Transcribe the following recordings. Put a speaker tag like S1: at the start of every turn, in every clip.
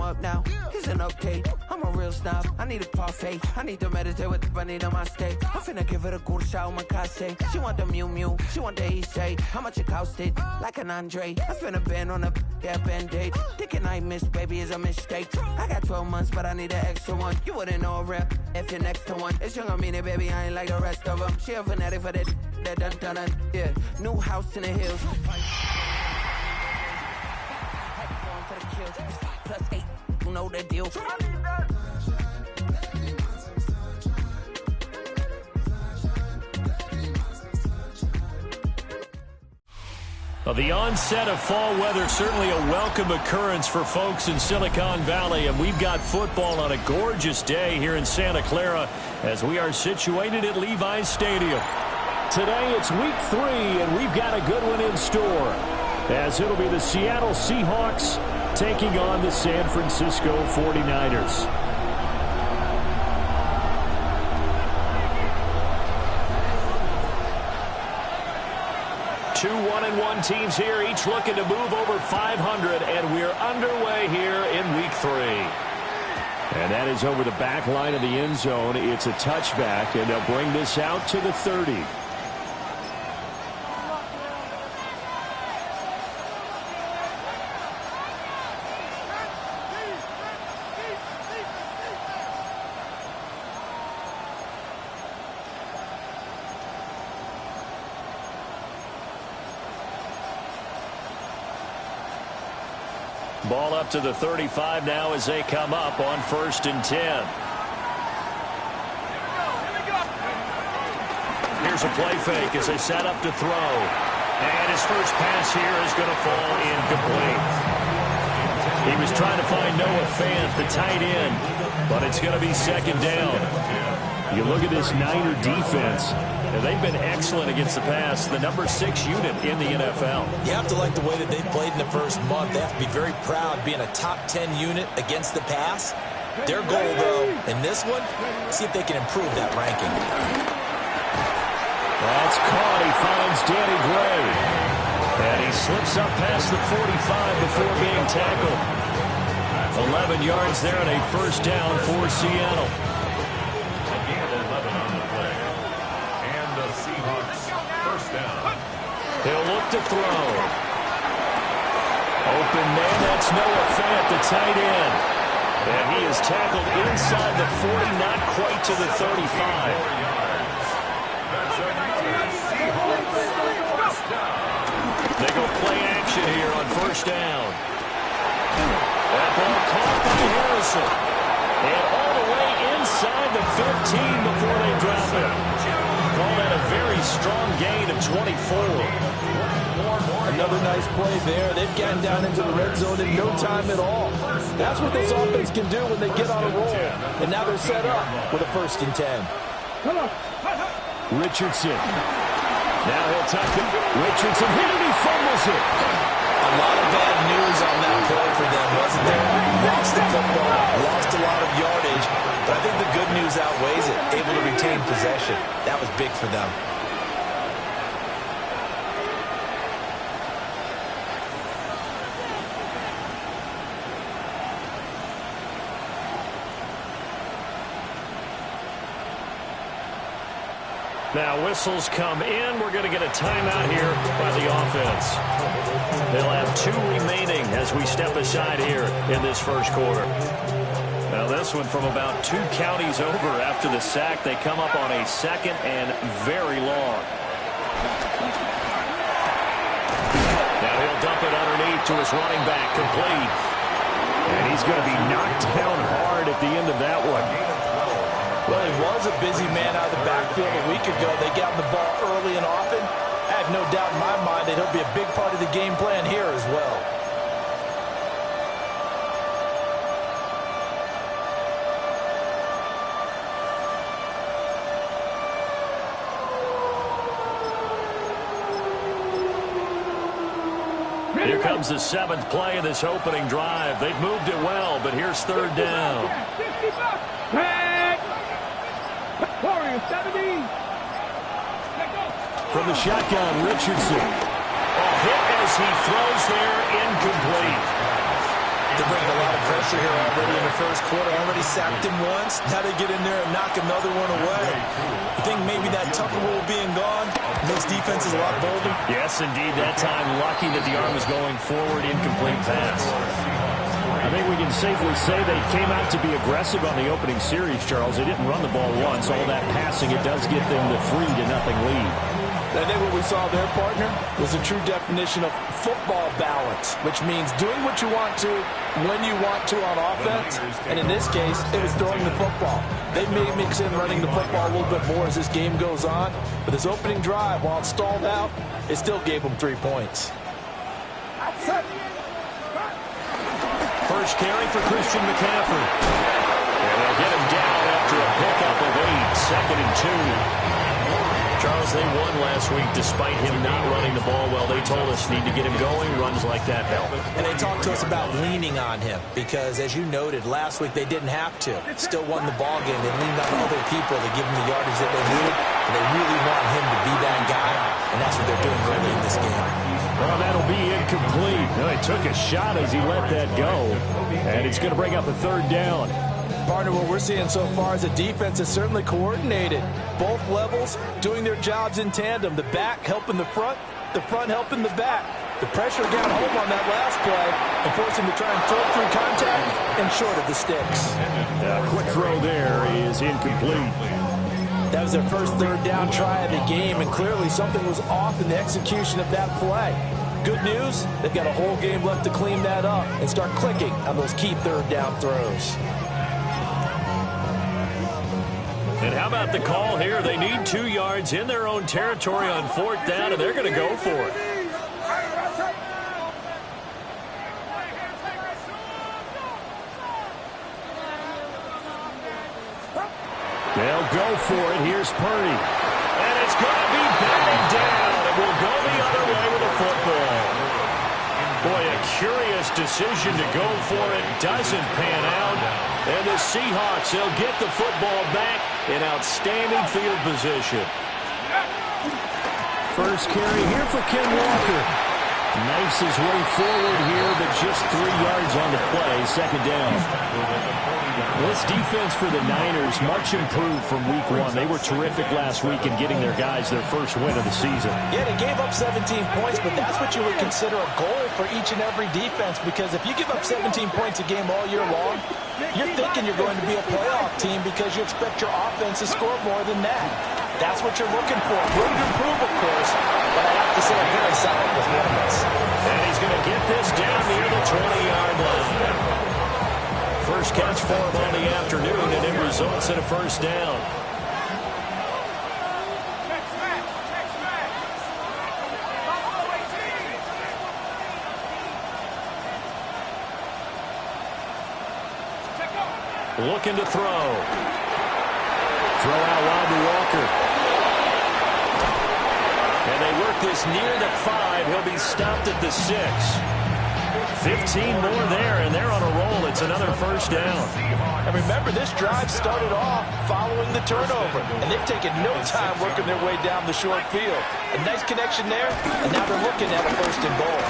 S1: up now. He's an update. I'm a real snob. I need a parfait. I need to meditate with the bunny on my steak. I'm finna give it a good shot with my case. She want the Mew Mew. She want the East. How much it costed? Like an Andre. I spent a band on a that band-aid. Thinking I missed, baby, is a mistake. I got 12 months, but I need an extra one. You wouldn't know a rep if you're next to one. It's young, I mean it, baby, I ain't like the rest of them. She a fanatic for that dun. Yeah, new house in the hills. Plus 8, you know the deal.
S2: Well, the onset of fall weather, certainly a welcome occurrence for folks in Silicon Valley, and we've got football on a gorgeous day here in Santa Clara as we are situated at Levi's Stadium. Today it's week 3, and we've got a good one in store, as it'll be the Seattle Seahawks taking on the San Francisco 49ers. Two 1-1 teams here, each looking to move over 500, and we're underway here in week 3. And that is over the back line of the end zone. It's a touchback, and they'll bring this out to the 30. Ball up to the 35 now as they come up on 1st and 10. Here's a play fake as they set up to throw. And his first pass here is going to fall incomplete. He was trying to find Noah Fant, the tight end, but it's going to be 2nd down. You look at this Niner defense, and they've been excellent against the pass, the number 6 unit in the NFL.
S3: You have to like the way that they've played in the first month. They have to be very proud being a top 10 unit against the pass. Their goal, though, in this one, see if they can improve that ranking.
S2: That's caught. He finds Danny Gray. And he slips up past the 45 before being tackled. 11 yards there and a 1st down for Seattle. He'll look to throw. Open man, that's Noah Fant, the tight end. And he is tackled inside the 40, not quite to the 35. They go play action here on 1st down. That ball caught by Harrison. And all the way inside the 15 before they drop it. Call that a very strong gain of 24.
S4: Another nice play there. They've gotten down into the red zone in no time at all. That's what this offense can do when they get on a roll. And now they're set up with a 1st and 10.
S2: Richardson. Now he'll tuck it. Richardson hit it. He fumbles it.
S3: A lot of bad news on that play for them, wasn't there? Lost the football, lost a lot of yardage, but I think the good news outweighs it. Able to retain possession. That was big for them.
S2: Now whistles come in. We're going to get a timeout here by the offense. They'll have 2 remaining as we step aside here in this 1st quarter. Now this one from about 2 counties over after the sack. They come up on a 2nd and very long. Now he'll dump it underneath to his running back, complete. And he's going to be knocked down hard at the end of that one.
S4: Well, he was a busy man out of the backfield a week ago. They got the ball early and often. I have no doubt in my mind that he'll be a big part of the game plan here as well.
S2: Here comes the 7th play of this opening drive. They've moved it well, but here's 3rd down. From the shotgun, Richardson. A hit as he throws there, incomplete.
S3: They're bringing a lot of pressure here already in the first quarter. Already sacked him once. Now they get in there and knock another one away. I think maybe that Tucker rule being gone makes defenses a lot bolder.
S2: Yes, indeed. That time, lucky that the arm was going forward, incomplete pass. I think we can safely say they came out to be aggressive on the opening series, Charles. They didn't run the ball once. All that passing, it does get them the 3-0 lead.
S4: I think what we saw there, partner, was a true definition of football balance, which means doing what you want to when you want to on offense. And in this case, it was throwing the football. They may mix in running the football a little bit more as this game goes on. But this opening drive, while it stalled out, it still gave them 3 points.
S2: First carry for Christian McCaffrey. And they'll get him down after a pickup of 8, 2nd and 2. Charles, they won last week despite him not running the ball well. They told us need to get him going. Runs like that help.
S3: And they talked to us about leaning on him because, as you noted, last week they didn't have to. Still won the ball game. They leaned on other people to give them the yardage that they needed. But they really want him to be that guy, and that's what they're doing early in this game.
S2: Well, that'll be incomplete. No, he took a shot as he let that go, and it's going to bring up a 3rd down.
S4: Partner, what we're seeing so far is a defense that's certainly coordinated. Both levels doing their jobs in tandem. The back helping the front helping the back. The pressure got home on that last play and forced him to try and throw through contact and short of the sticks.
S2: Quick throw there is incomplete.
S4: That was their first 3rd down try of the game, and clearly something was off in the execution of that play. Good news, they've got a whole game left to clean that up and start clicking on those key 3rd down throws.
S2: And how about the call here? They need 2 yards in their own territory on 4th down, and they're going to go for it. They'll go for it. Here's Purdy. And it's going to be batted down. It will go the other way with the football. Boy, a curious decision to go for it. Doesn't pan out. And the Seahawks, they'll get the football back in outstanding field position. First carry here for Ken Walker. Knifes his way forward here, but just 3 yards on the play. 2nd down. This defense for the Niners, much improved from week 1. They were terrific last week in getting their guys their first win of the season.
S4: Yeah, they gave up 17 points, but that's what you would consider a goal for each and every defense, because if you give up 17 points a game all year long, you're thinking you're going to be a playoff team because you expect your offense to score more than that. That's what you're looking for. Room to improve, of course, but I have to say a very solid performance.
S2: And he's going to get this down near the 20-yard line. First catch for him on the afternoon, and it results in a 1st down. Looking to throw. Throw out wide to Walker. And they work this near the 5. He'll be stopped at the 6. 15 more there, and they're on a roll. It's another 1st down.
S4: And remember, this drive started off following the turnover, and they've taken no time working their way down the short field. A nice connection there, and now they're looking at a 1st and goal.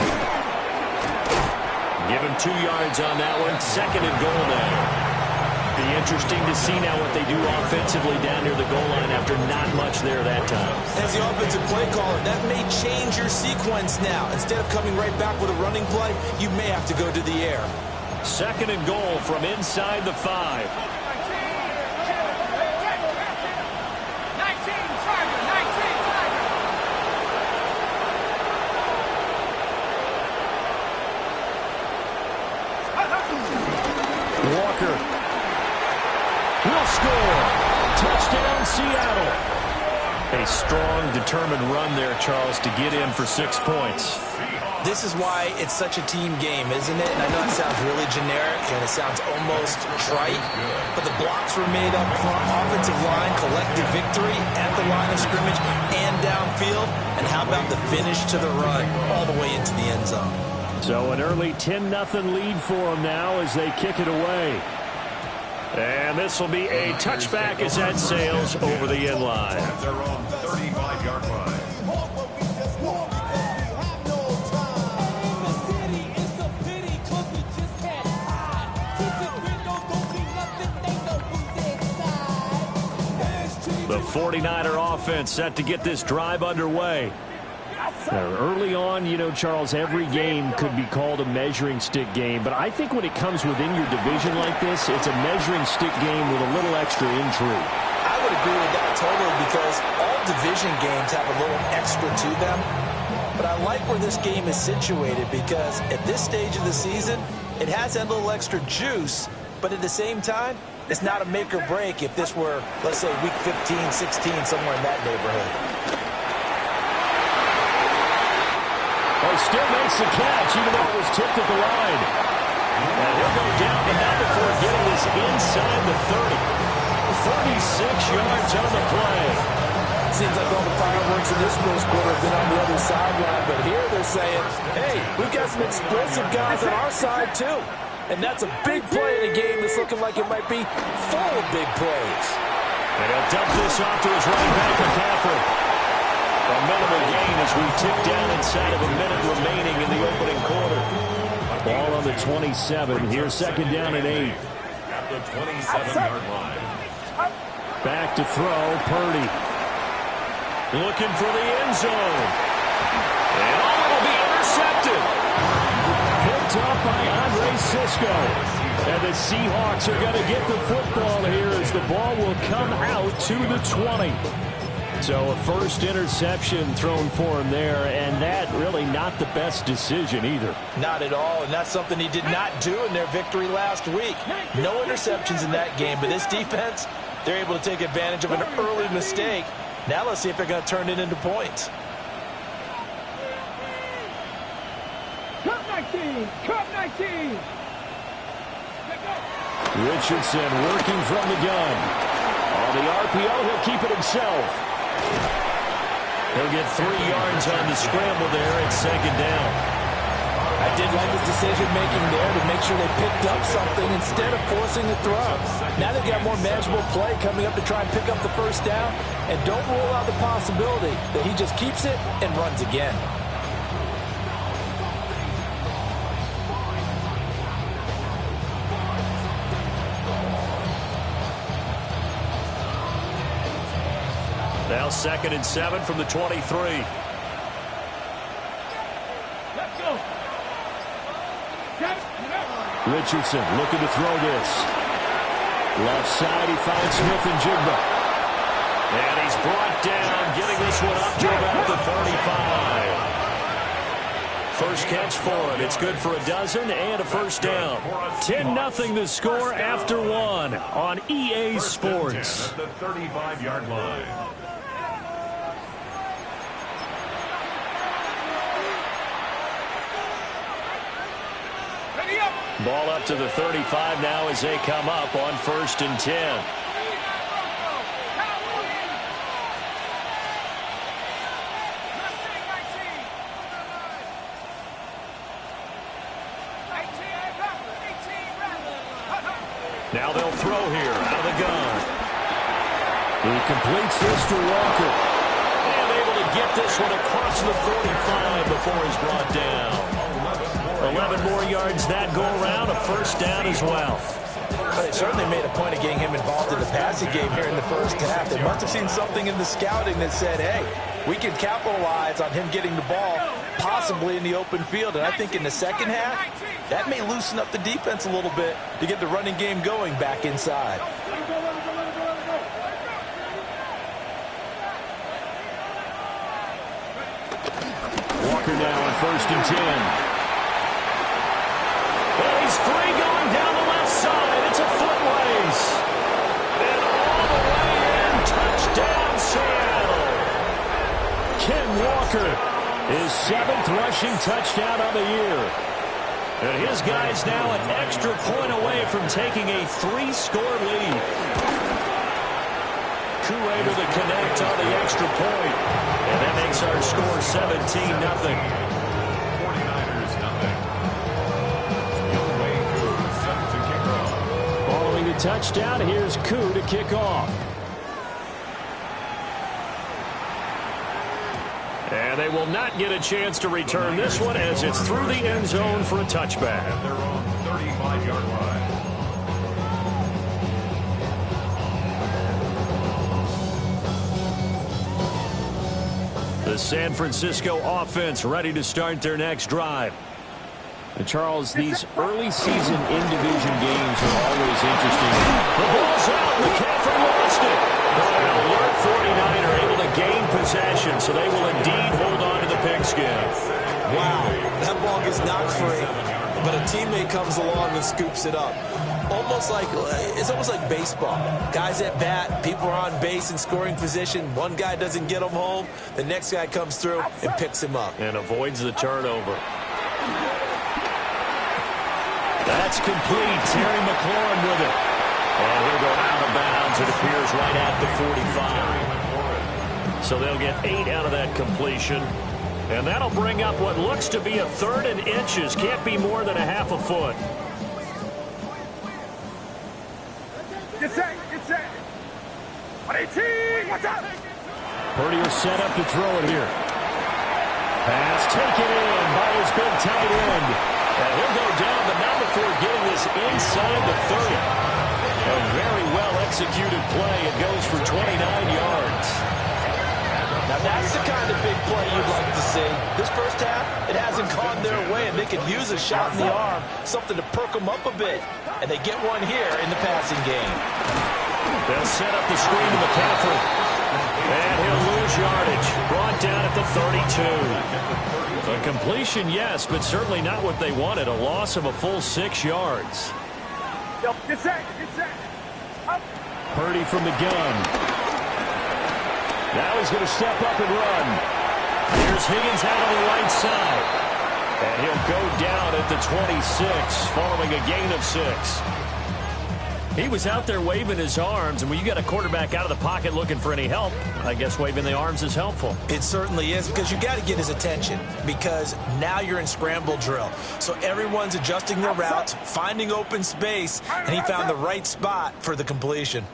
S2: Give him 2 yards on that one. 2nd and goal now. Be interesting to see now what they do offensively down near the goal line after not much there that time.
S3: As the offensive play caller, that may change your sequence now. Instead of coming right back with a running play, you may have to go to the air.
S2: 2nd and goal from inside the 5. Walker will score. Touchdown, Seattle. A strong, determined run there, Charles, to get in for 6 points.
S3: This is why it's such a team game, isn't it? And I know it sounds really generic and it sounds almost trite, but the blocks were made up front, offensive line, collective victory at the line of scrimmage and downfield. And how about the finish to the run all the way into the end zone?
S2: So an early 10-0 lead for them now as they kick it away. And this will be a touchback as that sails over the end line.
S5: At their own 35-yard line.
S2: The 49er offense set to get this drive underway. Early on, you know, Charles, every game could be called a measuring stick game, but I think when it comes within your division like this, it's a measuring stick game with a little extra intrigue.
S4: I would agree with that totally, because all division games have a little extra to them. But I like where this game is situated, because at this stage of the season, it has that little extra juice, but at the same time, it's not a make or break if this were, let's say, week 15, 16, somewhere in that neighborhood.
S2: He still makes the catch, even though it was tipped at the line. And he'll go down to now before getting this inside the 30. 36 yards on the play.
S4: Seems like all the fireworks in this first quarter have been on the other sideline, but here they're saying, hey, we've got some explosive guys on our side too. And that's a big play in a game that's looking like it might be full of big plays.
S2: And he'll dump this off to his running back, McCaffrey. A minimal gain as we tick down inside of a minute remaining in the opening quarter. Ball on the 27. Here's second down and 8.
S5: At the 27-yard line.
S2: Back to throw, Purdy. Looking for the end zone. And it'll be intercepted. Picked up by Andre Sisco. And the Seahawks are going to get the football here as the ball will come out to the 20. So a first interception thrown for him there, and that really not the best decision either.
S4: Not at all, and that's something he did not do in their victory last week. No interceptions in that game, but this defense, they're able to take advantage of an early mistake. Now let's see if they're going to turn it into points.
S6: Cut 19! Cut 19!
S2: Richardson working from the gun. On the RPO, he'll keep it himself. He'll get 3 yards on the scramble there at second down.
S4: I did like his decision-making there to make sure they picked up something instead of forcing the throw. Now they've got more manageable play coming up to try and pick up the first down, and don't rule out the possibility that he just keeps it and runs again.
S2: Now second and 7 from the 23.
S6: Let's go.
S2: Richardson looking to throw this. Left side, he finds Smith and Jigba. And he's brought down, getting this one up to about the 35. First catch for him. It's good for a dozen and a first down. 10-0 the score after one on EA Sports.
S5: At the 35-yard line.
S2: Ball up to the 35 now as they come up on first and 10. Now they'll throw here out of the gun. He completes this to Walker. And able to get this one across the 45 before he's brought down. 11 more yards that go around, a first down as well.
S4: They certainly made a point of getting him involved in the passing game here in the first half. They must have seen something in the scouting that said, hey, we can capitalize on him getting the ball possibly in the open field. And I think in the second half, that may loosen up the defense a little bit to get the running game going back inside.
S2: Walker now on first and 10. And he's free going down the left side. It's a foot race. And all the way in, touchdown Seattle. Ken Walker, his 7th rushing touchdown of the year. And his guy's now an extra point away from taking a 3-score lead. Koo able to connect on the extra point. And that makes our score 17-0. Touchdown. Here's Koo to kick off. And they will not get a chance to return this one as it's through the end zone for a touchback.
S5: At their own 35-yard line.
S2: The San Francisco offense ready to start their next drive.
S7: And Charles, these early season in-division games are always interesting.
S2: The ball's out. McCaffrey lost it. An alert 49 are able to gain possession, so they will indeed hold on to the pigskin.
S3: Wow, that ball gets knocked free, but a teammate comes along and scoops it up. It's almost like baseball. Guys at bat, people are on base in scoring position. One guy doesn't get him home. The next guy comes through and picks him up.
S2: And avoids the turnover. That's complete. Terry McLaurin with it. And he'll go out of bounds. It appears right at the 45. So they'll get 8 out of that completion. And that'll bring up what looks to be a 3rd and inches. Can't be more than a half a foot.
S6: Get set, get set. 118, what's up?
S2: Purdy will set up to throw it here. Pass taken in by his big tight end. And he'll go down, but not before getting this inside the 30. A very well-executed play. It goes for 29 yards.
S3: Now that's the kind of big play you'd like to see. This first half, it hasn't gone their way, and they could use a shot in the arm, something to perk them up a bit. And they get one here in the passing game.
S2: They'll set up the screen to McCaffrey. And he'll lose yardage. Brought down at the 32. A completion, yes, but certainly not what they wanted. A loss of a full 6 yards.
S6: Get set, get set. Up.
S2: Purdy from the gun. Now he's going to step up and run. Here's Higgins out on the right side. And he'll go down at the 26 following a gain of 6. He was out there waving his arms, and when you got a quarterback out of the pocket looking for any help, I guess waving the arms is helpful.
S3: It certainly is, because you got to get his attention, because now you're in scramble drill. So everyone's adjusting their routes, finding open space, and he found the right spot for the completion.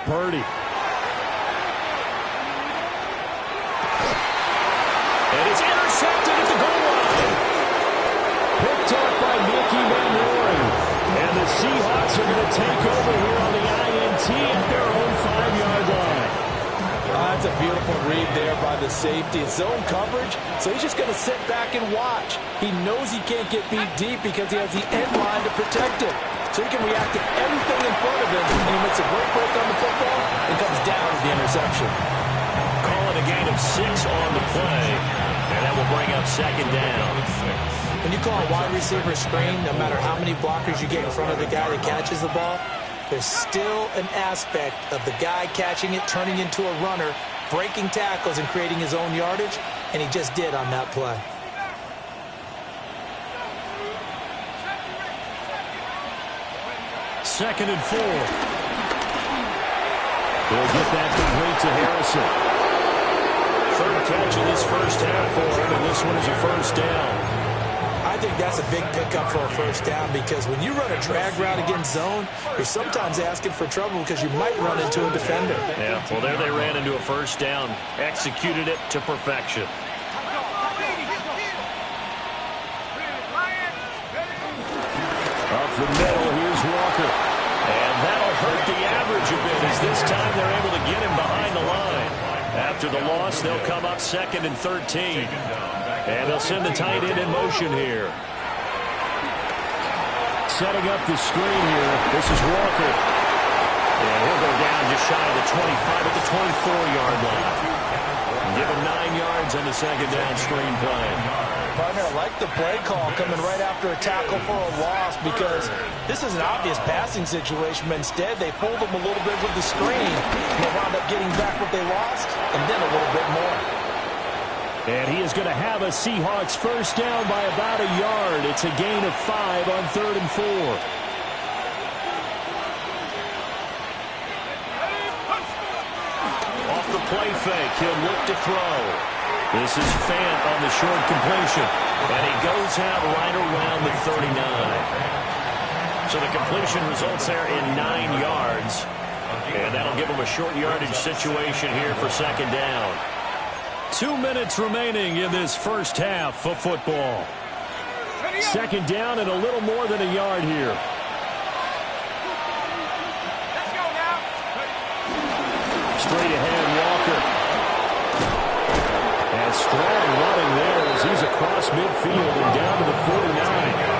S2: Purdy. And it's intercepted at the goal line. Picked up by Mickey Manroy. And the Seahawks are going to take over here on the INT at their own 5-yard line.
S4: That's a beautiful read there by the safety. It's zone coverage, so he's just going to sit back and watch. He knows he can't get beat deep because he has the end line to protect it. So he can react to everything in front of him, and he makes a great break on the football and comes down with the interception.
S2: Call it a gain of 6 on the play, and that will bring up 2nd down.
S3: When you call a wide receiver screen, no matter how many blockers you get in front of the guy that catches the ball, there's still an aspect of the guy catching it, turning into a runner, breaking tackles and creating his own yardage, and he just did on that play.
S2: Second and 4. They'll get that complete to Harrison. 3rd catch of this first half for him, and this one is a first down.
S3: I think that's a big pickup for a first down, because when you run a drag route against zone, you're sometimes asking for trouble because you might run into a defender.
S2: Yeah, well, there they ran into a first down. Executed it to perfection. Up the middle, here's Walker. And that'll hurt the average a bit, as this time they're able to get him behind the line. After the loss, they'll come up 2nd and 13. And they'll send the tight end in motion here. Setting up the screen here. This is Walker. And he'll go down just shy of the 25 at the 24-yard line. Give him 9 yards on the 2nd down screen play.
S3: Partner, I like the play call coming right after a tackle for a loss, because this is an obvious passing situation, but instead they fooled them a little bit with the screen. And they wound up getting back what they lost, and then a little bit more.
S2: And he is going to have a Seahawks first down by about a yard. It's a gain of 5 on 3rd and 4. Off the play fake, he'll look to throw. This is Fant on the short completion. And he goes out right around the 39. So the completion results there in 9 yards. And that'll give him a short yardage situation here for 2nd down. 2 minutes remaining in this first half of football. 2nd down and a little more than a yard here.
S6: Let's go now.
S2: Straight ahead, Walker. across midfield and down to the 49.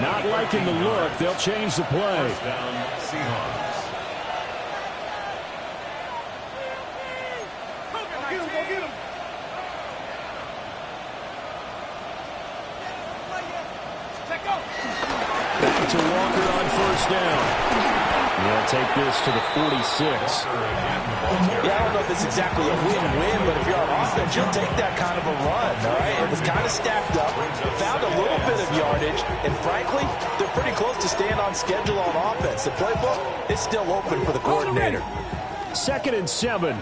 S2: Not liking the look. They'll change the play.
S5: First down, Seahawks.
S2: Back to Walker on first down. They'll take this to the 46.
S4: Yeah, I don't know if it's exactly a win-win, but if you're on offense, you'll take that kind of a run, all right? It was kind of stacked up, found a little bit of yardage, and frankly, they're pretty close to staying on schedule on offense. The playbook is still open for the coordinator.
S2: 2nd and 7.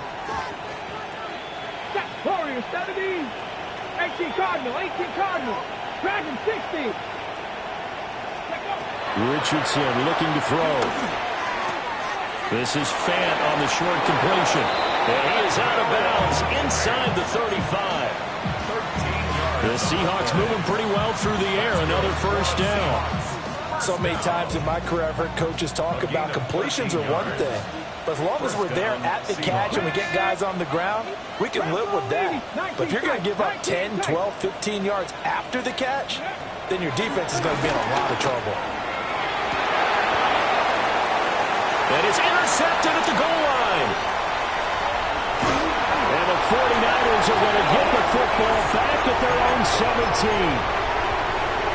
S6: Warriors 70, 18 Cardinal, Dragon 60.
S2: Richardson looking to throw. This is Fant on the short completion. And he is out of bounds inside the 35. The Seahawks moving pretty well through the air. Another first down.
S4: So many times in my career, I've heard coaches talk about completions are one thing. But as long as we're there at the catch and we get guys on the ground, we can live with that. But if you're going to give up 10, 12, 15 yards after the catch, then your defense is going to be in a lot of trouble.
S2: And it's intercepted at the goal line. And the 49ers are going to get the football back at their own 17.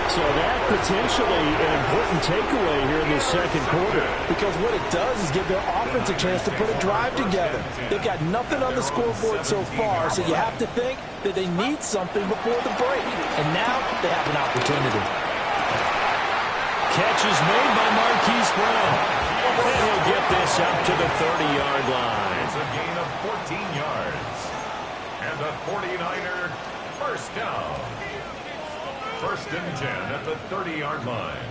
S2: So that potentially an important takeaway here in the second quarter.
S4: Because what it does is give their offense a chance to put a drive together. They've got nothing on the scoreboard so far, so you have to think that they need something before the break. And now they have an opportunity.
S2: Catch is made by Marquise Brown. And he'll get this up to the 30-yard line.
S5: It's a gain of 14 yards. And the 49er first down. 1st and 10 at the 30-yard line.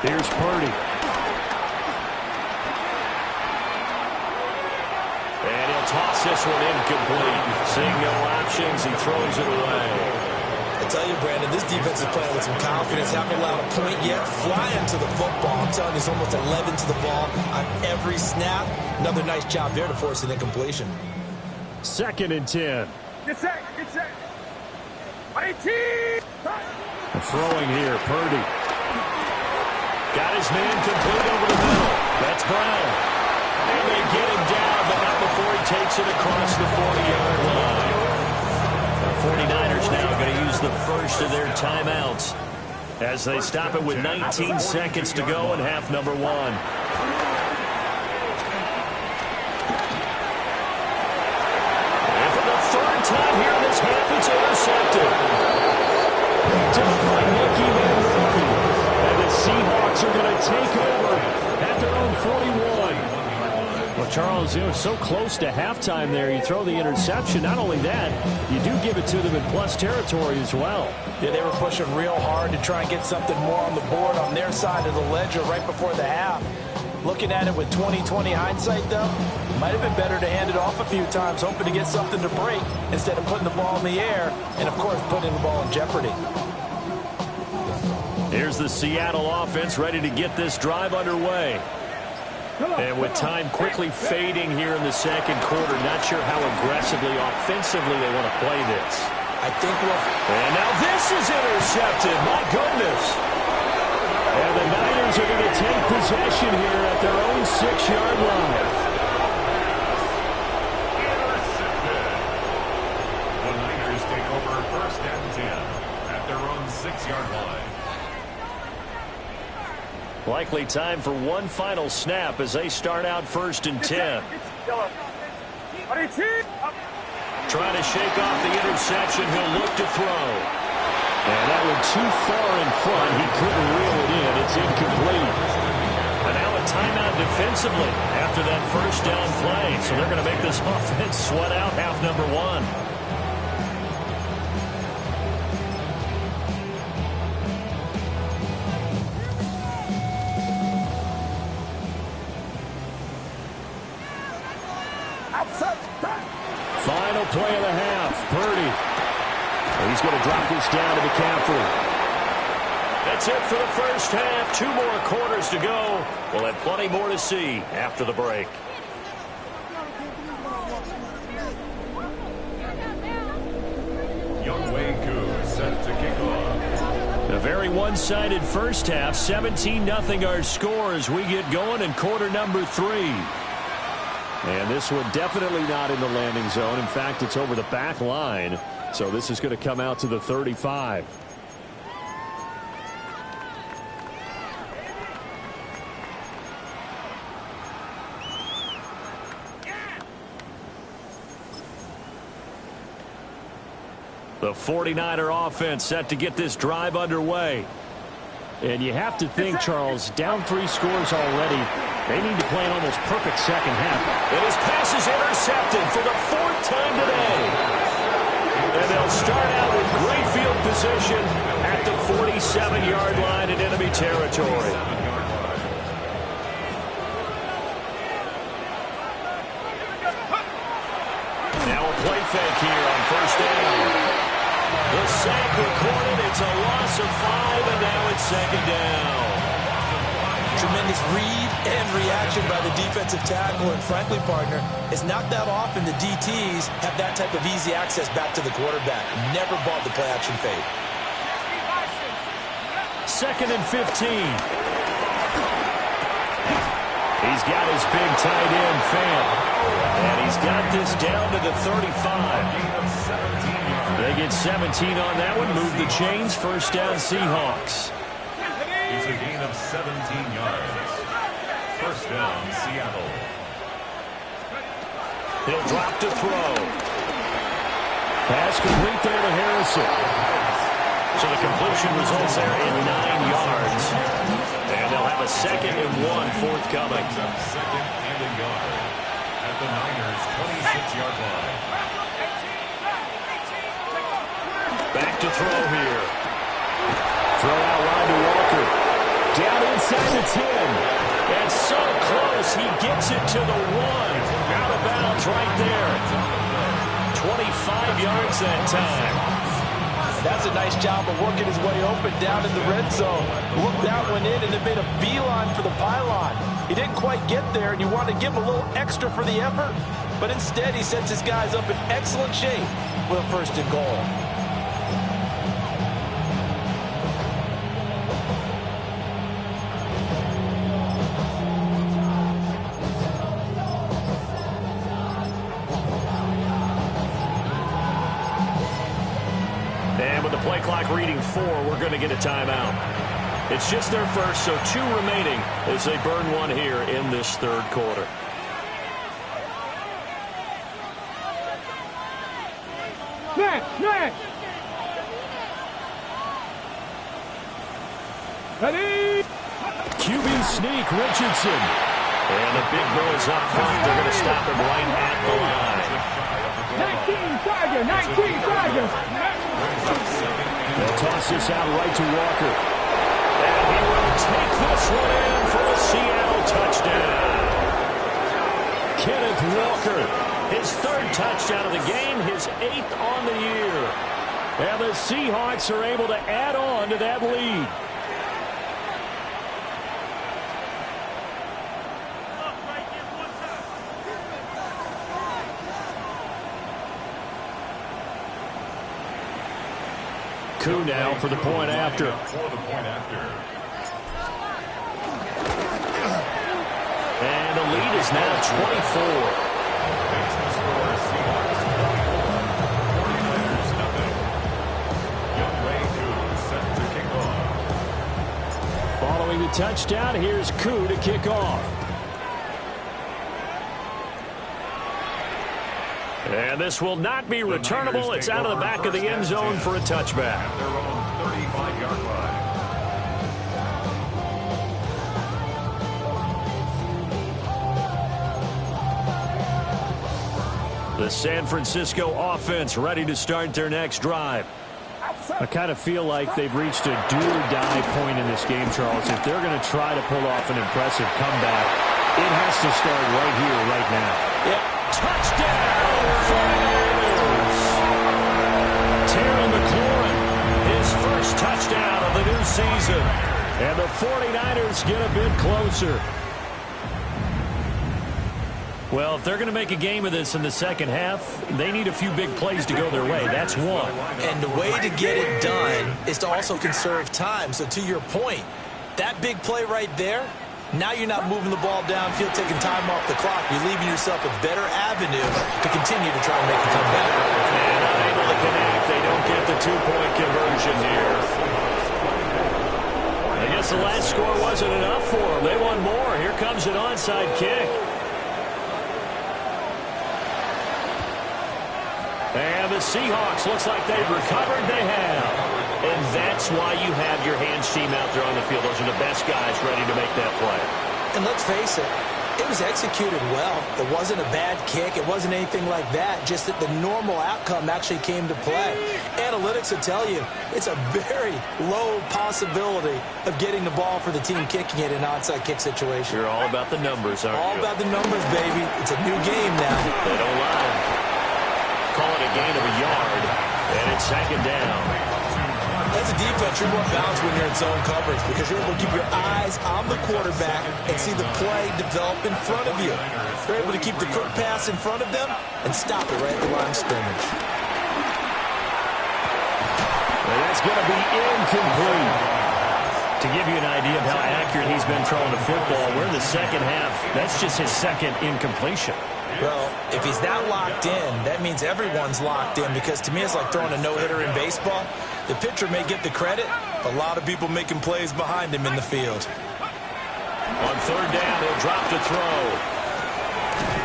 S2: Here's Purdy. And he'll toss this one incomplete. Seeing no options, he throws it away.
S3: I tell you, Brandon, this defense is playing with some confidence. Haven't allowed a point yet. Flying to the football. I'm telling you, it's almost 11 to the ball on every snap. Another nice job there to force an incompletion.
S2: 2nd and 10.
S6: Get set. 18.
S2: Throwing here, Purdy. Got his man complete over the middle. That's Brown. And they get him down, but not before he takes it across the 40-yard line. The 49ers now going to use the first of their timeouts as they stop it with 19 seconds to go in half number 1. And for the 3rd time here in this half, it's intercepted. Picked up by Nicky Manroki. And the Seahawks are going to take over at their own 41. Well, Charles, so close to halftime there. You throw the interception. Not only that, you do give it to them in plus territory as well.
S4: Yeah, they were pushing real hard to try and get something more on the board on their side of the ledger right before the half. Looking at it with 20/20 hindsight, though, might have been better to hand it off a few times, hoping to get something to break instead of putting the ball in the air and, of course, putting the ball in jeopardy.
S2: Here's the Seattle offense ready to get this drive underway. And with time quickly fading here in the second quarter, not sure how aggressively, offensively they want to play this.
S3: I think
S2: and now this is intercepted. My goodness. And the Niners are going to take possession here at their own 6-yard line.
S5: Intercepted. The Niners take over 1st and 10 at their own 6-yard line.
S2: Likely time for one final snap as they start out 1st and 10. Trying to shake off the interception. He'll look to throw. And that one too far in front. He couldn't reel it in. It's incomplete. And now a timeout defensively after that first down play. So they're going to make this offense sweat out half number 1. Final play of the half. Purdy. And he's going to drop this down to McCaffrey. That's it for the first half. 2 more quarters to go. We'll have plenty more to see after the break. A very one-sided first half. 17-0 our score as we get going in quarter number 3. And this one definitely not in the landing zone. In fact, it's over the back line. So this is going to come out to the 35. The 49er offense set to get this drive underway. And you have to think, Charles, down 3 scores already. They need to play an almost perfect second half.
S7: And his pass is intercepted for the 4th time today.
S2: And they'll start out with great field position at the 47-yard line in enemy territory. Now a play fake here on first down. The sack recorded. It's a loss of 5, and now it's second down.
S3: Tremendous read and reaction by the defensive tackle. And frankly, partner, it's not that often the DTs have that type of easy access back to the quarterback. Never bought the play action fade.
S2: Second and 15. He's got his big tight end, Fant. And he's got this down to the 35. They get 17 on that one. Move the chains. First down, Seahawks.
S5: It's a gain of 17 yards. First down, Seattle.
S2: He'll drop to throw. Pass complete there to Harrison. So the completion results there in 9 yards. And they'll have a 2nd and 1 forthcoming.
S5: Second and a yard at the Niners' 26-yard line.
S2: Back to throw here. Throw out wide to Walker. Down inside the 10. And so close, he gets it to the 1. Out of bounds right there. 25 yards that time.
S4: That's a nice job of working his way open down in the red zone. Looked that one in and then made a beeline for the pylon. He didn't quite get there, and you want to give him a little extra for the effort. But instead, he sets his guys up in excellent shape with a 1st and goal.
S2: Play clock reading 4. We're going to get a timeout. It's just their first, so 2 remaining as they burn one here in this 3rd quarter.
S6: Snap! Ready?
S2: QB sneak, Richardson. And a big noise up front. They're going to stop him right at the line.
S6: 19 Charger.
S2: They'll toss this out right to Walker. And he will take this one in for a Seattle touchdown. Kenneth Walker, his 3rd touchdown of the game, his 8th on the year. And the Seahawks are able to add on to that lead. Kush now for the point after. And the lead is now 24. Following the touchdown, here's Kush to kick off. And this will not be returnable. It's out of the back of the end zone for a touchback.
S5: At their own 35-yard line.
S2: The San Francisco offense ready to start their next drive. I kind of feel like they've reached a do-or-die point in this game, Charles. If they're going to try to pull off an impressive comeback, it has to start right here, right now.
S4: Yep.
S2: Touchdown, 49ers! Terry McLaurin, his first touchdown of the new season. And the 49ers get a bit closer. Well, if they're going to make a game of this in the second half, they need a few big plays to go their way. That's one.
S3: And the way to get it done is to also conserve time. So to your point, that big play right there, now you're not moving the ball downfield, taking time off the clock. You're leaving yourself a better avenue to continue to try and make a comeback.
S2: And unable to connect. They don't get the two-point conversion here. I guess the last score wasn't enough for them. They want more. Here comes an onside kick. And the Seahawks, looks like they've recovered. They have. And that's why you have your hands team out there on the field. Those are the best guys ready to make that play.
S3: And let's face it, it was executed well. It wasn't a bad kick. It wasn't anything like that. Just that the normal outcome actually came to play. Analytics will tell you it's a very low possibility of getting the ball for the team kicking it in an onside kick situation.
S2: You're all about the numbers, aren't you?
S3: All about the numbers, baby. It's a new game now.
S2: They don't lie. Call it a gain of a yard, and it's second down.
S3: As a defense, you're more balanced when you're in zone coverage because you're able to keep your eyes on the quarterback and see the play develop in front of you. You're able to keep the quick pass in front of them and stop it right at the line of scrimmage.
S2: And that's going to be incomplete. To give you an idea of how accurate he's been throwing the football, we're in the second half. That's just his second incompletion.
S3: Well, if he's that locked in, that means everyone's locked in because to me it's like throwing a no-hitter in baseball. The pitcher may get the credit, a lot of people making plays behind him in the field.
S2: On third down, he'll drop to throw.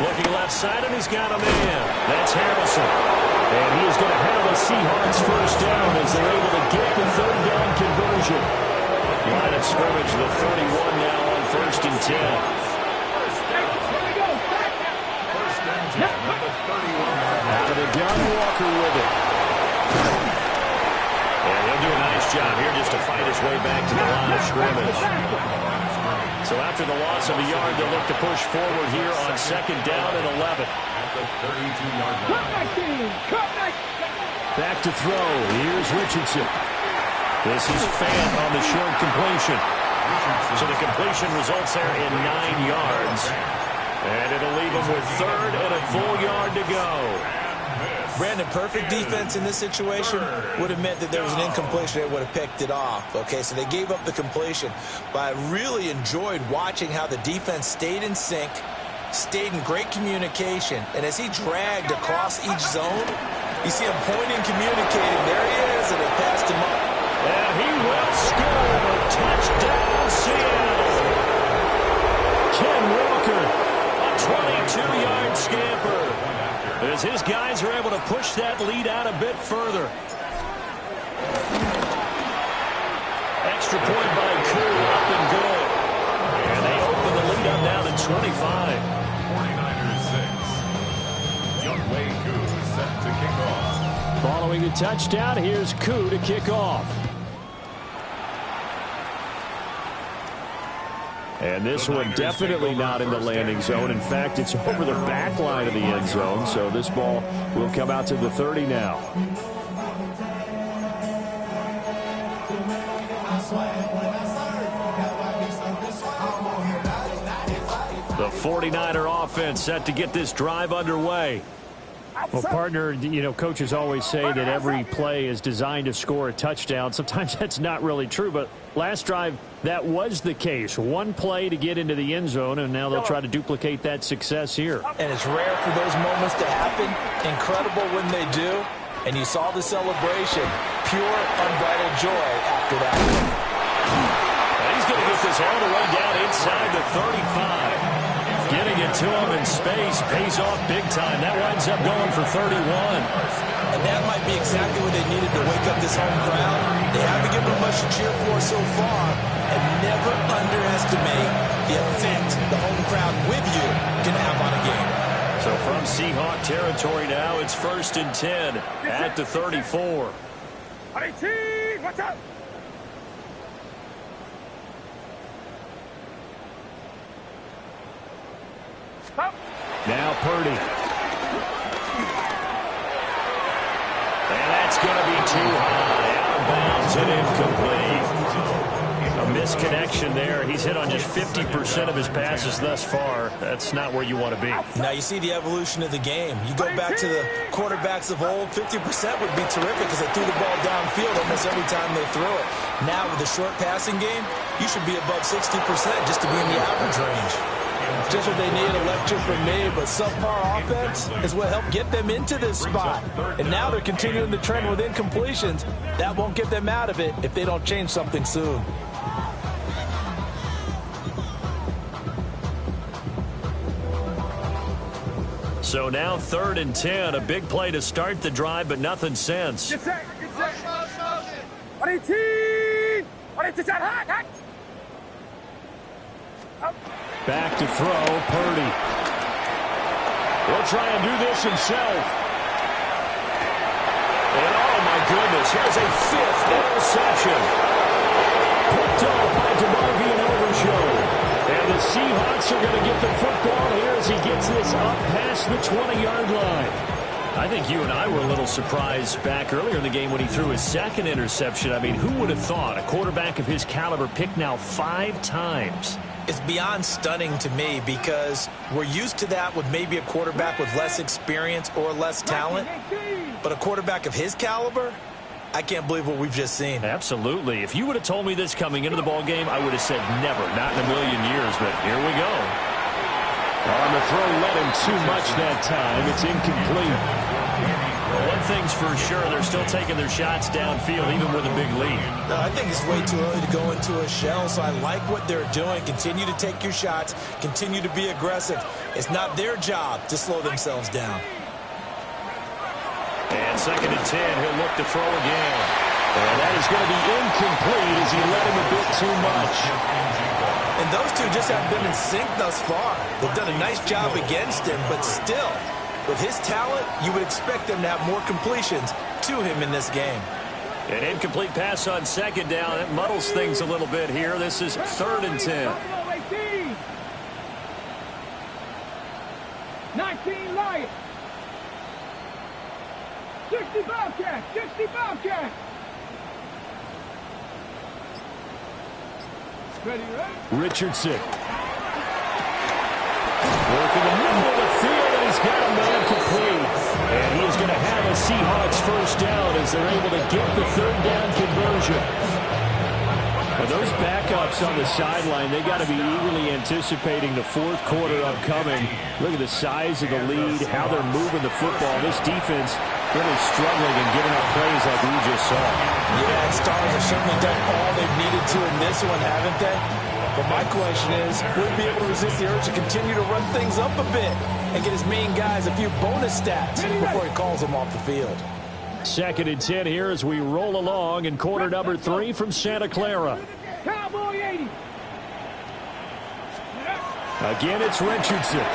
S2: Looking left side, and he's got a man. That's Harrison. And he is going to have a Seahawks first down as they're able to get the third down conversion. Line of scrimmage, the 31 now on 1st and 10. Out of the gun, Walker with it. And he'll do a nice job here just to fight his way back to the line of scrimmage. So after the loss of a yard, they'll look to push forward here on second down and 11.
S5: At the 32-yard line.
S2: Back to throw. Here's Richardson. This is Fant on the short completion. So the completion results there in 9 yards. And it'll leave them with third and a full yard to go.
S3: Brandon, perfect defense in this situation would have meant that there was an incompletion. They would have picked it off. Okay, so they gave up the completion. But I really enjoyed watching how the defense stayed in sync, stayed in great communication. And as he dragged across each zone, you see him pointing, communicating. There he is, and they passed him up.
S2: And he will score. Touchdown, Seattle. Ken Walker, a 22-yard scamper. As his guys are able to push that lead out a bit further. Extra point by Kush, up and good. And they open the lead up now to 25.
S5: 49ers 6. Youngway Kush set to kick off.
S2: Following a touchdown, here's Kush to kick off. And this one definitely not in the landing zone. In fact, it's over the back line of the end zone. So this ball will come out to the 30 now. The 49er offense set to get this drive underway. Well, partner, you know, coaches always say that every play is designed to score a touchdown. Sometimes that's not really true, but last drive, that was the case. One play to get into the end zone, and now they'll try to duplicate that success here.
S3: And it's rare for those moments to happen. Incredible when they do. And you saw the celebration. Pure, unbridled joy after that.
S2: And he's going to get this all the way down inside the 35. Getting it to him in space pays off big time. That winds up going for 31.
S3: And that might be exactly what they needed to wake up this home crowd. They haven't given them much to cheer for so far. And never underestimate the effect the home crowd with you can have on a game.
S2: So from Seahawk territory now, it's 1st and 10 at the 34.
S6: 18, watch out!
S2: Now Purdy. And that's going to be too high. Out of bounds and incomplete. A misconnection there. He's hit on just 50% of his passes thus far. That's not where you want to be.
S3: Now you see the evolution of the game. You go back to the quarterbacks of old, 50% would be terrific because they threw the ball downfield almost every time they threw it. Now with the short passing game, you should be above 60% just to be in the average range.
S4: Just what they need, a lecture from me, but subpar offense is what helped get them into this spot. And now they're continuing the trend with incompletions. That won't get them out of it if they don't change something soon.
S2: So now 3rd and 10, a big play to start the drive, but nothing since.
S6: Get set. On 18. On 18. Hot.
S2: Back to throw, Purdy. He'll try and do this himself. And oh my goodness, here's a 5th interception. Picked off by DeMarvion Overshow. And the Seahawks are going to get the football here as he gets this up past the 20-yard line. I think you and I were a little surprised back earlier in the game when he threw his 2nd interception. I mean, who would have thought a quarterback of his caliber picked now 5 times?
S3: It's beyond stunning to me because we're used to that with maybe a quarterback with less experience or less talent. But a quarterback of his caliber, I can't believe what we've just seen.
S2: Absolutely. If you would have told me this coming into the ball game, I would have said never, not in a million years, but here we go. On the throw, led him too much that time. It's incomplete. Well, one thing's for sure, they're still taking their shots downfield, even with a big lead.
S3: No, I think it's way too early to go into a shell, so I like what they're doing. Continue to take your shots. Continue to be aggressive. It's not their job to slow themselves down.
S2: And 2nd and 10, he'll look to throw again. And that is going to be incomplete as he led him a bit too much.
S3: And those two just haven't been in sync thus far. They've done a nice job against him, but still, with his talent, you would expect them to have more completions to him in this game.
S2: An incomplete pass on 2nd down. It muddles things a little bit here. This is 3rd and 10.
S6: 19 Lions. 60 Bobcats. 60 Bobcats. Ready, right?
S2: Richardson. Working the middle of the field, and he's got a man complete. And he is going to have a Seahawks 1st down as they're able to get the 3rd down conversion. And those backups on the sideline, they got to be eagerly anticipating the 4th quarter upcoming. Look at the size of the lead, how they're moving the football. This defense really struggling and giving up plays like we just saw.
S4: Yeah, and Stars have certainly done all they've needed to in this one, haven't they? But my question is, will he be able to resist the urge to continue to run things up a bit and get his main guys a few bonus stats before he calls them off the field?
S2: 2nd and 10 here as we roll along in quarter number 3 from Santa Clara.
S6: Cowboy 80.
S2: Again, it's Richardson.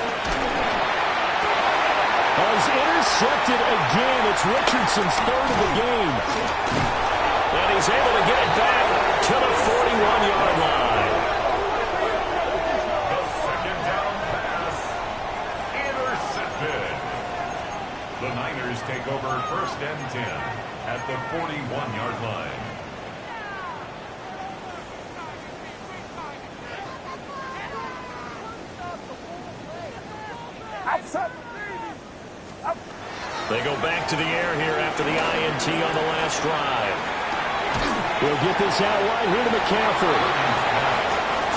S2: Has intercepted again. It's Richardson's 3rd of the game. And he's able to get it back to the 41-yard line.
S5: The 2nd down pass intercepted. The Niners take over 1st and 10 at the 41-yard line.
S2: They go back to the air here after the INT on the last drive. We'll get this out wide here to McCaffrey.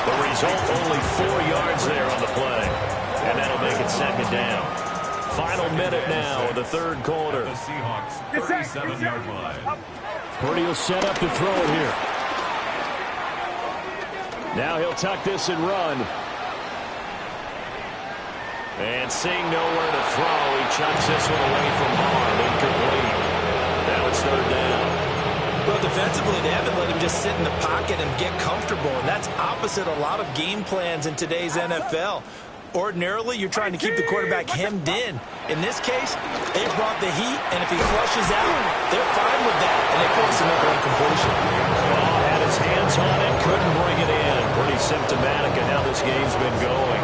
S2: The result, only 4 yards there on the play. And that'll make it 2nd down. Final minute now of the 3rd quarter.
S5: The Seahawks 37-yard line.
S2: Purdy will set up to throw it here. Now he'll tuck this and run. And seeing nowhere to throw, he chucks this one away from harm. Incomplete. Now it's 3rd down.
S3: Well, defensively, they haven't let him just sit in the pocket and get comfortable, and that's opposite a lot of game plans in today's NFL. Ordinarily, you're trying to keep the quarterback hemmed in. In this case, they brought the heat, and if he flushes out, they're fine with that, and they force him into incompletion.
S2: Ball had his hands on it, couldn't bring it in. Pretty symptomatic of how this game's been going.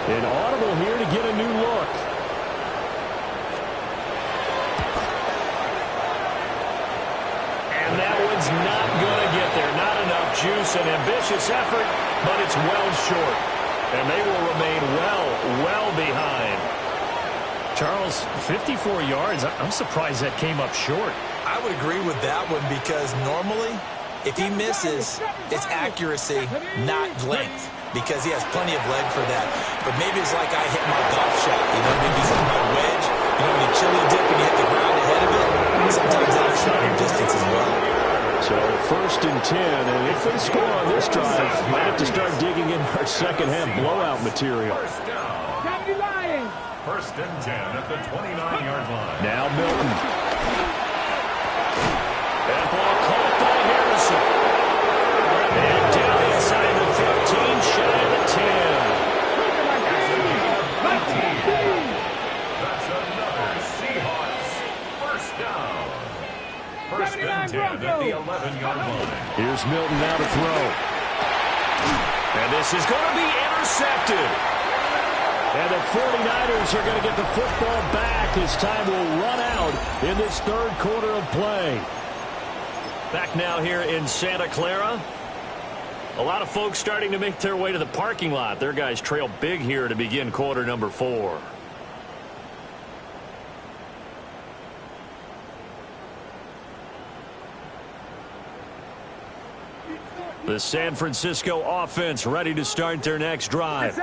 S2: An audible here to get a new look. And that one's not going to get there. juice, an ambitious effort, but it's well short. And they will remain well behind. Charles, 54 yards. I'm surprised that came up short.
S3: I would agree with that one because normally, if he misses, it's accuracy, not length, because he has plenty of leg for that. But maybe it's like I hit my golf shot. Maybe it's like my wedge. When you chili dip and you hit the ground ahead of it, sometimes that's shorter distance as well.
S7: So 1st and 10, and if they score on this drive, might have to start digging in our second half blowout material.
S5: First down. First and 10 at the 29-yard line.
S2: Now Milton. That ball caught by Harrison. And down inside the 15, shy of the 10.
S5: That's another Seahawks first down. First and 10 at the 11-yard line.
S2: Here's Milton now to throw. And this is going to be intercepted. And the 49ers are going to get the football back as time will run out in this third quarter of play. Back now here in Santa Clara. A lot of folks starting to make their way to the parking lot. Their guys trail big here to begin quarter number 4. The San Francisco offense ready to start their next drive.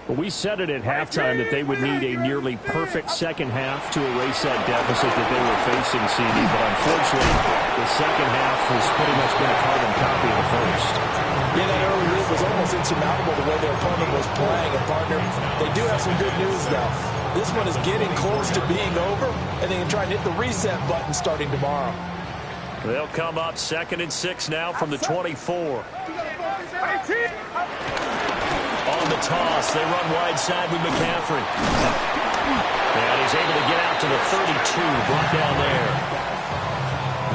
S7: Well, we said it at halftime that they would need a nearly perfect second half to erase that deficit that they were facing, CD. But unfortunately, the second half has pretty much been a carbon copy of the first.
S4: Yeah, that early lead was almost insurmountable the way their opponent was playing. And, partner, they do have some good news, though. This one is getting close to being over, and they can try and hit the reset button starting tomorrow.
S2: They'll come up 2nd and 6 now from the 24. On the toss, they run wide side with McCaffrey. And he's able to get out to the 32, brought down there.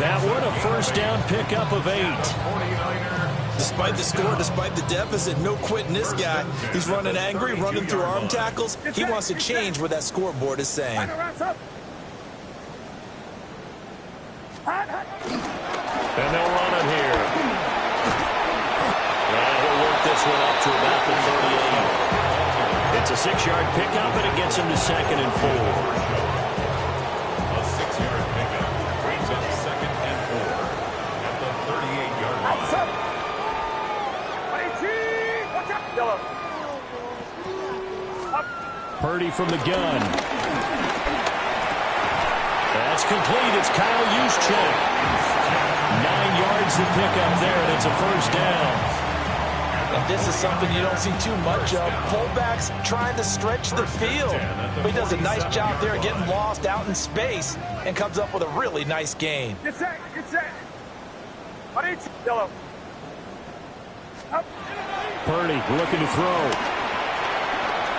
S2: That one, a first down pickup of 8.
S3: Despite the score, despite the deficit, no quitting this guy. He's running angry, running through arm tackles. He wants to change what that scoreboard is saying.
S2: And they'll run it here. And he'll work this one up to about the 38. It's a 6-yard pickup, and it gets him to 2nd and 4.
S5: A 6-yard pickup brings up 2nd and 4 at the 38-yard line.
S2: Purdy from the gun. That's complete. It's Kyle Juszczyk. 9 yards to pick up there, and it's a first down.
S4: And this is something you don't see too much of. Fullbacks trying to stretch the field. But he does a nice job there getting lost out in space and comes up with a really nice gain.
S6: Get set. Yellow.
S2: Purdy looking to throw.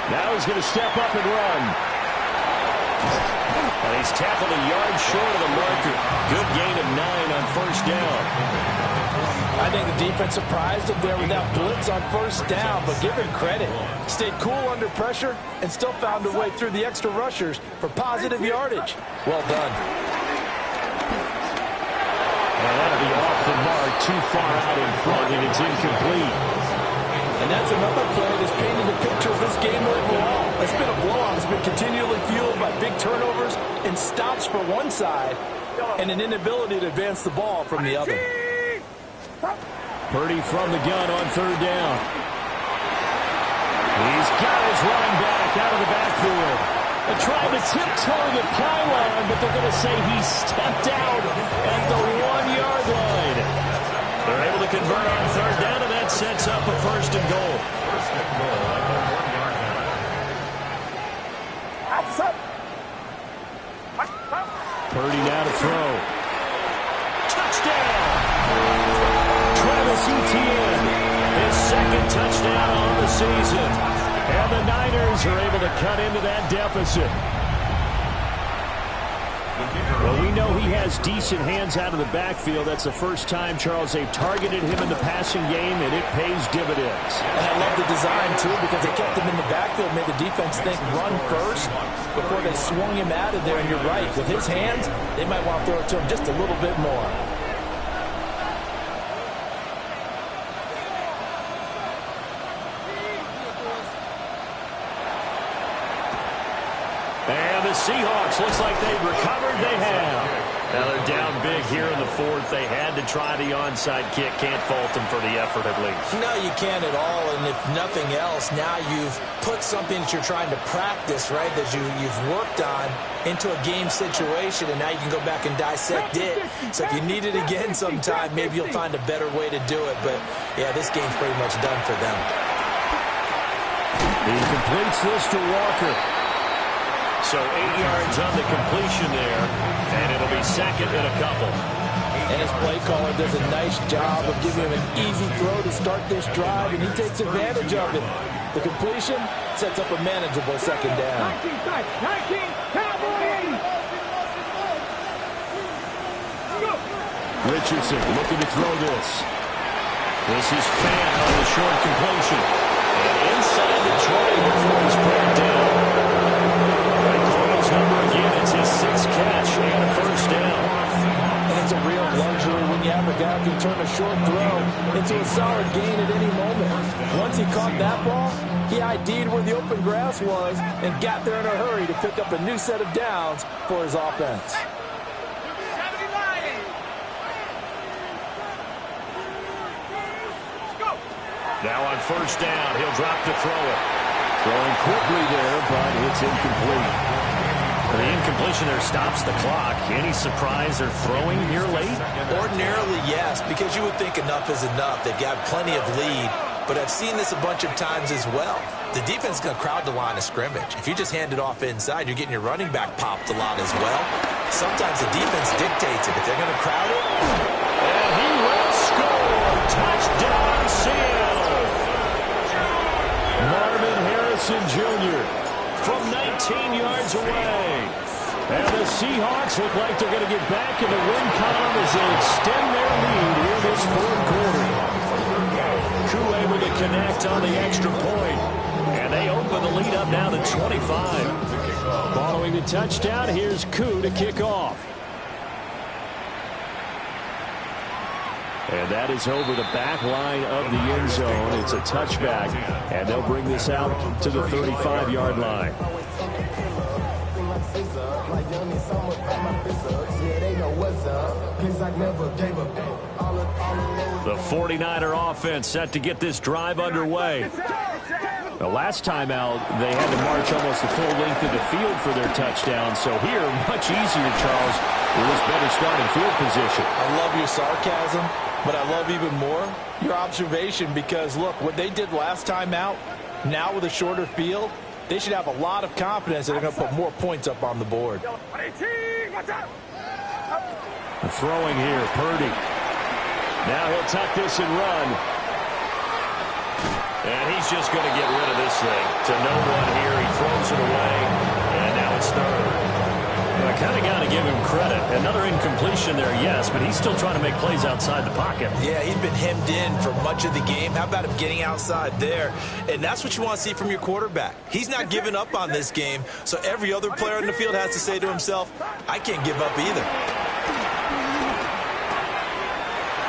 S2: Now he's going to step up and run. And he's tackled a yard short of the marker. Good gain of 9 on first down.
S4: I think the defense surprised him there with that blitz on first down, but give him credit. Stayed cool under pressure and still found a way through the extra rushers for positive yardage. Well done.
S2: And that'll be off the mark, too far out in front, and it's incomplete.
S4: And that's another play that's painted the picture of this game overall. It's been a blowout. It's been continually fueled by big turnovers and stops for one side and an inability to advance the ball from the other.
S2: Purdy from the gun on third down. He's got his running back out of the backfield. They're trying to tiptoe the pylon, but they're going to say he stepped out at the 1-yard line. They're able to convert on third down, and that sets up a first and goal.
S5: First and goal at the 1-yard line.
S2: Purdy now to throw. Touchdown! Travis Etienne, his second touchdown on the season. And the Niners are able to cut into that deficit. Well, we know he has decent hands out of the backfield. That's the first time, Charles, they've targeted him in the passing game, and it pays dividends.
S4: And I love the design, too, because they kept him in the backfield, made the defense think run first before they swung him out of there. And you're right, with his hands, they might want to throw it to him just a little bit more.
S2: Seahawks, looks like they've recovered. They have. Now they're down big here in the fourth. They had to try the onside kick. Can't fault them for the effort at least.
S4: No, you can't at all. And if nothing else, now you've put something that you're trying to practice, right, that you've worked on into a game situation, and now you can go back and dissect it. So if you need it again sometime, maybe you'll find a better way to do it. But, yeah, this game's pretty much done for them.
S2: He completes this to Walker. So 8 yards on the completion there, and it'll be second and a couple.
S4: And his play caller does a nice job of giving him an easy throw to start this drive, and he takes advantage of it. The completion sets up a manageable second down.
S6: 19, Cowboys!
S2: Richardson looking to throw this. This is Fan on the short completion. And inside the 20 before he's brought down. Number again, it's his sixth catch and a first down.
S4: And it's a real luxury when you have a guy who can turn a short throw into a solid gain at any moment. Once he caught that ball, he ID'd where the open grass was and got there in a hurry to pick up a new set of downs for his offense.
S2: Now on first down, he'll drop to throw it. Throwing quickly there, but it's incomplete. The incompletion there stops the clock. Any surprise they're throwing here late?
S3: Ordinarily, yes, because you would think enough is enough. They've got plenty of lead, but I've seen this a bunch of times as well. The defense is going to crowd the line of scrimmage. If you just hand it off inside, you're getting your running back popped a lot as well. Sometimes the defense dictates it. If they're going to crowd it.
S2: And he will score. Touchdown, Seattle. Marvin Harrison Jr. from 19 yards away. And the Seahawks look like they're going to get back in the win column as they extend their lead here this fourth quarter. Koo able to connect on the extra point. And they open the lead up now to 25. Following the touchdown, here's Koo to kick off. And that is over the back line of the end zone. It's a touchback, and they'll bring this out to the 35-yard line. The 49er offense set to get this drive underway. The last time out, they had to march almost the full length of the field for their touchdown. So here, much easier, Charles, with this better starting field position.
S4: I love your sarcasm, but I love even more your observation because, look, what they did last time out, now with a shorter field, they should have a lot of confidence that they're going to put more points up on the board.
S2: The throwing here, Purdy. Now he'll tuck this and run. And he's just going to get rid of this thing to no one here. He throws it away, and now it's third. Well, I kind of got to give him credit. Another incompletion there, yes, but he's still trying to make plays outside the pocket.
S3: Yeah, he's been hemmed in for much of the game. How about him getting outside there? And that's what you want to see from your quarterback. He's not giving up on this game, so every other player in the field has to say to himself, I can't give up either.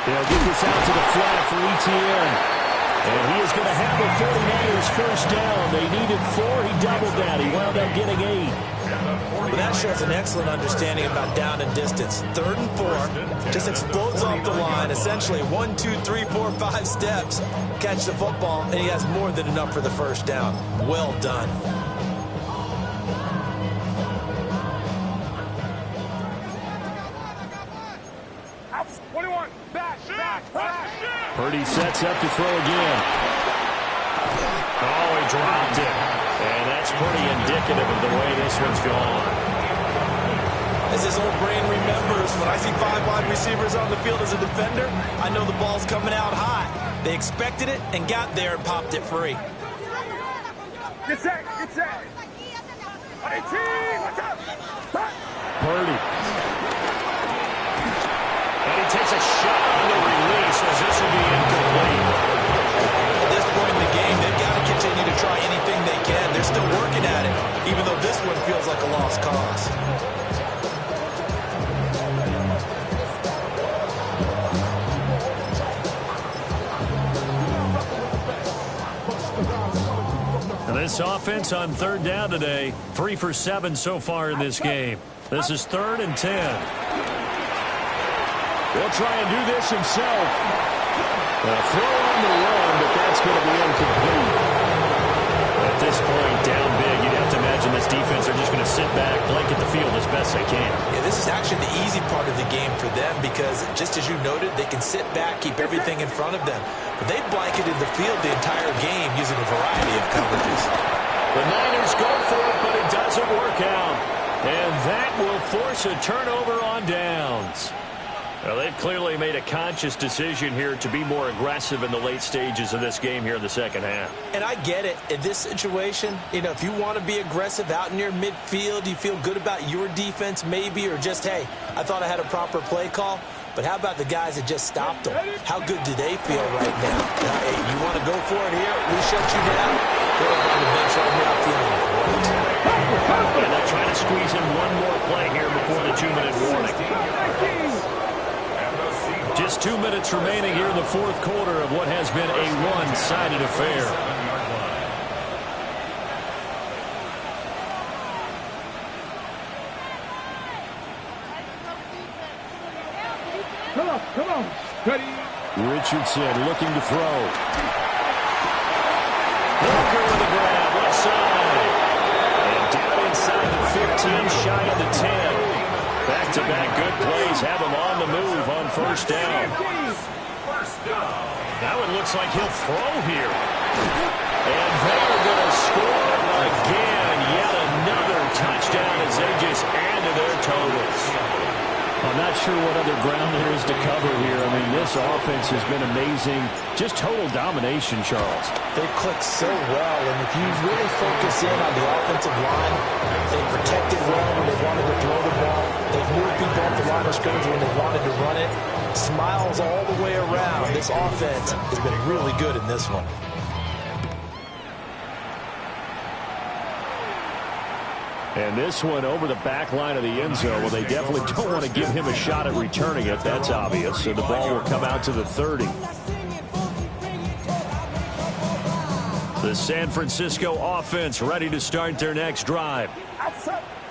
S2: They'll get this out to the flat for ETN. And he is going to have the 49ers first down. They needed 4. He doubled that. He wound up getting 8.
S3: Well, that shows an excellent understanding about down and distance. 3rd and 4. Just explodes off the line. Essentially 1, 2, 3, 4, 5 steps. Catch the football, and he has more than enough for the first down. Well done.
S2: Purdy sets up to throw again. Oh, he dropped it. And that's pretty indicative of the way this one's gone.
S3: As his old brain remembers, when I see 5 wide receivers on the field as a defender, I know the ball's coming out high. They expected it and got there and popped it free.
S6: Get set, get set.
S2: Purdy. And he takes a shot on the release as this will be incomplete.
S3: At this point in the game, they've got to continue to try anything they can. They're still working at it, even though this one feels like a lost cause.
S2: This offense on third down today, 3 for 7 so far in this game. This is 3rd and 10.
S7: He'll try and do this himself. A throw on the run, but that's going to be incomplete.
S2: At this point, down big, you'd have to imagine this defense are just going to sit back, blanket the field as best they can.
S3: Yeah, this is actually the easy part of the game for them because, just as you noted, they can sit back, keep everything in front of them. But they blanketed the field the entire game using a variety of coverages.
S2: The Niners go for it, but it doesn't work out. And that will force a turnover on downs. Well, they've clearly made a conscious decision here to be more aggressive in the late stages of this game here in the second half.
S3: And I get it. In this situation, if you want to be aggressive out near midfield, you feel good about your defense maybe, or just, hey, I thought I had a proper play call. But how about the guys that just stopped them? How good do they feel right now? Hey, you want to go for it here? We shut you down. They're on the bench right now feeling great.
S2: And they're trying to squeeze in one more play here before the 2-minute warning. Just 2 minutes remaining here in the fourth quarter of what has been a one-sided affair.
S6: Come on. Ready.
S7: Richardson looking to throw.
S2: Walker with a grab, left side. And down inside the 15, shy of the 10. Back-to-back good plays have him on the move on first down. Now it looks like he'll throw here. And they're going to score again. Yet another touchdown as they just add to their totals.
S7: I'm not sure what other ground there is to cover here. I mean, this offense has been amazing. Just total domination, Charles.
S3: They've clicked so well, and if you really focus in on the offensive line, they protected well when they wanted to throw the ball. They've moved people off the line of scrimmage when they wanted to run it. Smiles all the way around. This offense has been really good in this one.
S7: And this one over the back line of the end zone. Well, they definitely don't want to give him a shot at returning it. That's obvious. So the ball will come out to the 30. The San Francisco offense ready to start their next drive.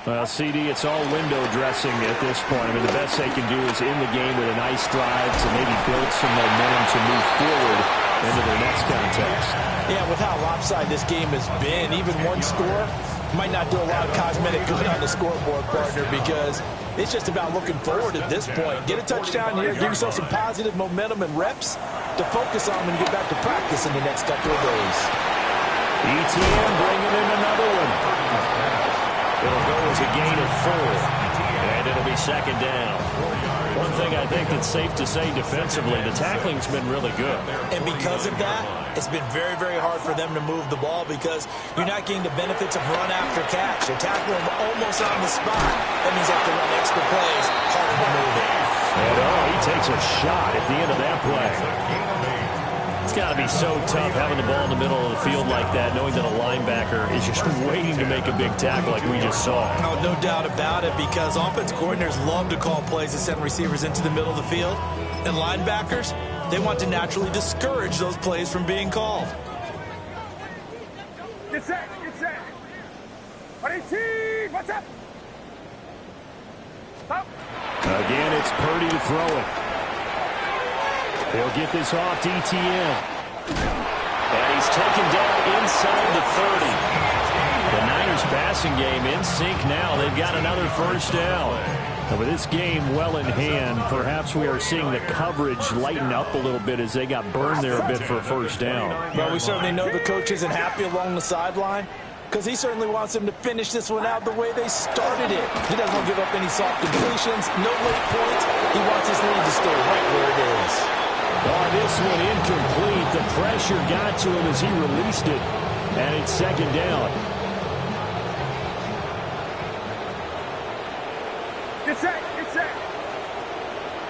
S7: Well, CD, it's all window dressing at this point. I mean, the best they can do is in the game with a nice drive to maybe build some momentum to move forward into their next contest.
S3: Yeah, with how lopsided this game has been, even one score might not do a lot of cosmetic good on the scoreboard, partner, because it's just about looking forward at this point. Get a touchdown here, give yourself some positive momentum and reps to focus on and get back to practice in the next couple of days.
S2: ETN bringing in another one. It'll go as a gain of 4, and it'll be second down. One thing I think that's safe to say defensively, the tackling's been really good.
S3: And because of that, it's been very, very hard for them to move the ball because you're not getting the benefits of run after catch. They tackle them almost on the spot. That means they have to run extra plays, harder to move it.
S7: And he takes a shot at the end of that play.
S2: It's got to be so tough having the ball in the middle of the field like that, knowing that a linebacker is just waiting to make a big tackle like we just saw.
S3: Oh, no doubt about it, because offense coordinators love to call plays to send receivers into the middle of the field. And linebackers, they want to naturally discourage those plays from being called.
S6: Get set. 18, what's up? Up.
S7: Again, it's Purdy to throw it. They'll get this off to ETN.
S2: And he's taken down inside the 30. The Niners passing game in sync now. They've got another first down.
S7: And with this game well in hand, perhaps we are seeing the coverage lighten up a little bit as they got burned there a bit for a first down.
S3: Well, we certainly know the coach isn't happy along the sideline because he certainly wants them to finish this one out the way they started it. He doesn't want to give up any soft completions, no late points. He wants his lead to stay right where it is.
S7: Oh, this one incomplete. The pressure got to him as he released it. And it's second down.
S6: Get set.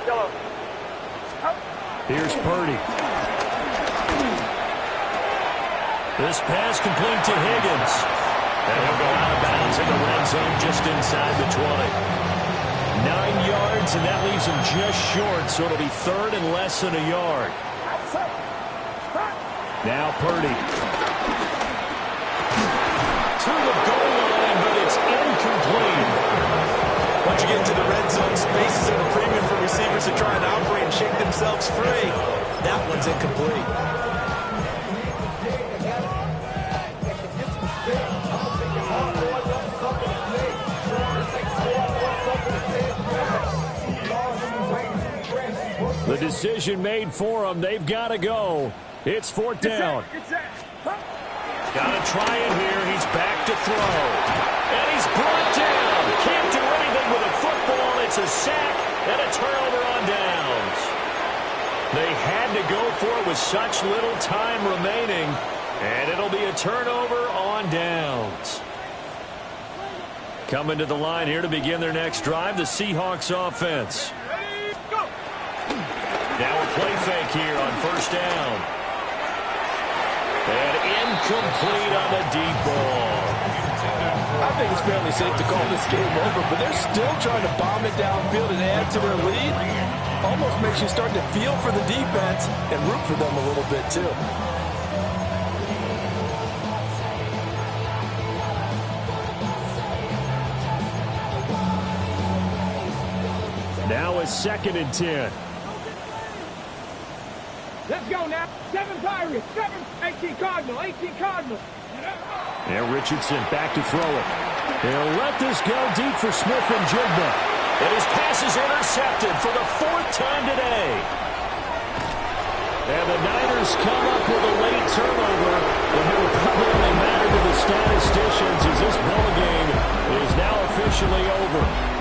S6: Yellow. Up.
S7: Here's Purdy.
S2: This pass complete to Higgins. And he'll go out of bounds in the red zone just inside the 20. 9 yards, and that leaves him just short, so it'll be third and less than a yard.
S7: Now Purdy.
S2: to the goal line, but it's incomplete.
S3: Once you get into the red zone, spaces are a premium for receivers to try and operate and shake themselves free. That one's incomplete.
S2: The decision made for them. They've got to go. It's fourth down. Got to try it here. He's back to throw. And he's brought down. Can't do anything with a football. It's a sack and a turnover on downs. They had to go for it with such little time remaining. And it'll be a turnover on downs. Coming to the line here to begin their next drive, the Seahawks offense. Now a play fake here on first down. And incomplete on the deep ball.
S4: I think it's fairly safe to call this game over, but they're still trying to bomb it downfield and add to their lead. Almost makes you start to feel for the defense and root for them a little bit, too.
S2: Now a 2nd and 10.
S6: Let's go now. 7 Pirates, 18 Cardinal, 18 Cardinal.
S2: And Richardson back to throw it. He'll let this go deep for Smith and Jigba. And his pass is intercepted for the 4th time today. And the Niners come up with a late turnover, and it will probably only matter to the statisticians as this ball game is now officially over.